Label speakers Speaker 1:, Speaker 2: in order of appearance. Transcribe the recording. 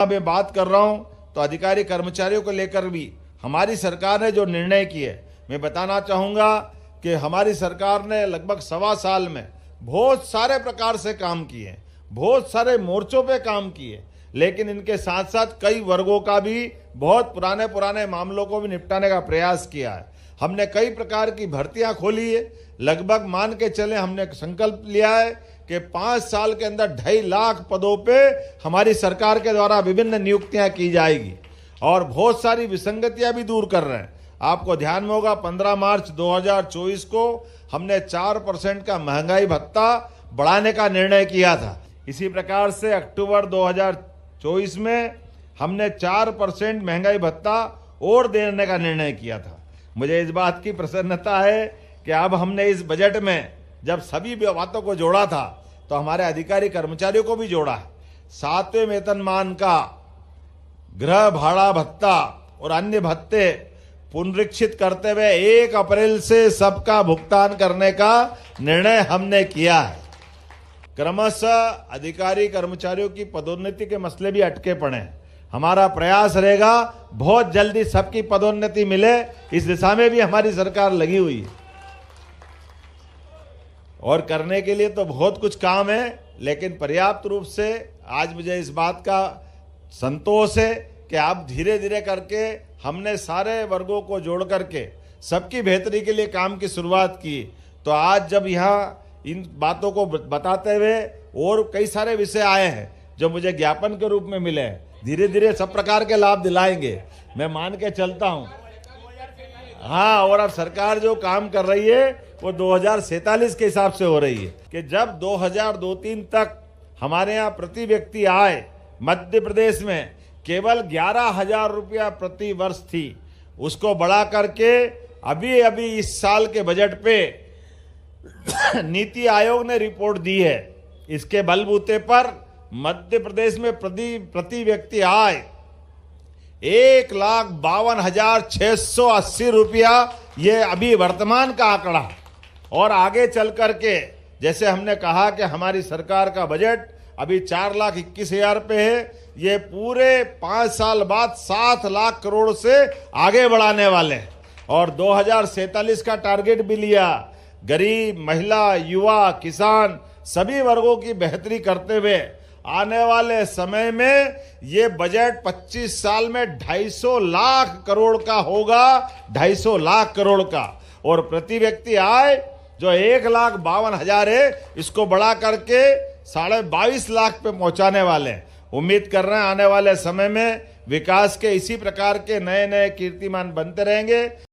Speaker 1: मैं बात कर रहा हूं तो अधिकारी कर्मचारियों को लेकर भी हमारी सरकार ने जो निर्णय किए, मैं बताना चाहूँगा कि हमारी सरकार ने लगभग 1.25 साल में बहुत सारे प्रकार से काम किए, बहुत सारे मोर्चों पे काम किए, लेकिन इनके साथ साथ कई वर्गों का भी बहुत पुराने मामलों को भी निपटाने का प्रयास किया है। हमने कई प्रकार की भर्तियां खोली है। लगभग मान के चले, हमने संकल्प लिया है कि 5 साल के अंदर 2.5 लाख पदों पे हमारी सरकार के द्वारा विभिन्न नियुक्तियां की जाएगी और बहुत सारी विसंगतियां भी दूर कर रहे हैं। आपको ध्यान में होगा 15 मार्च 2024 को हमने 4% का महंगाई भत्ता बढ़ाने का निर्णय किया था। इसी प्रकार से अक्टूबर 2024 में हमने 4% महंगाई भत्ता और देने का निर्णय किया था। मुझे इस बात की प्रसन्नता है कि अब हमने इस बजट में जब सभी बातों को जोड़ा था तो हमारे अधिकारी कर्मचारियों को भी जोड़ा है। 7वें वेतनमान का गृह भाड़ा भत्ता और अन्य भत्ते पुनरीक्षित करते हुए 1 अप्रैल से सबका भुगतान करने का निर्णय हमने किया है। क्रमशः अधिकारी कर्मचारियों की पदोन्नति के मसले भी अटके पड़े हैं। हमारा प्रयास रहेगा बहुत जल्दी सबकी पदोन्नति मिले, इस दिशा में भी हमारी सरकार लगी हुई है। और करने के लिए तो बहुत कुछ काम है, लेकिन पर्याप्त रूप से आज मुझे इस बात का संतोष है कि आप धीरे धीरे करके हमने सारे वर्गों को जोड़ करके सबकी बेहतरी के लिए काम की शुरुआत की। तो आज जब यहाँ इन बातों को बताते हुए और कई सारे विषय आए हैं जो मुझे ज्ञापन के रूप में मिले हैं, धीरे धीरे सब प्रकार के लाभ दिलाएंगे, मैं मान के चलता हूँ। हाँ, और अब सरकार जो काम कर रही है वो 2047 के हिसाब से हो रही है कि जब 2002-03 तक हमारे यहाँ प्रति व्यक्ति आय मध्य प्रदेश में केवल 11,000 रुपया प्रति वर्ष थी, उसको बढ़ा करके अभी इस साल के बजट पे नीति आयोग ने रिपोर्ट दी है। इसके बलबूते पर मध्य प्रदेश में प्रति व्यक्ति आय 1,52,680 रुपया, ये अभी वर्तमान का आंकड़ा। और आगे चल करके जैसे हमने कहा कि हमारी सरकार का बजट अभी 4,21,000 पे है, ये पूरे 5 साल बाद 7 लाख करोड़ से आगे बढ़ाने वाले हैं। और 2047 का टारगेट भी लिया। गरीब, महिला, युवा, किसान सभी वर्गों की बेहतरी करते हुए आने वाले समय में ये बजट 25 साल में 250 लाख करोड़ का होगा, 250 लाख करोड़ का। और प्रति व्यक्ति आय जो 1,52,000 है, इसको बढ़ा करके 22.5 लाख पे पहुंचाने वाले हैं। उम्मीद कर रहे हैं आने वाले समय में विकास के इसी प्रकार के नए नए कीर्तिमान बनते रहेंगे।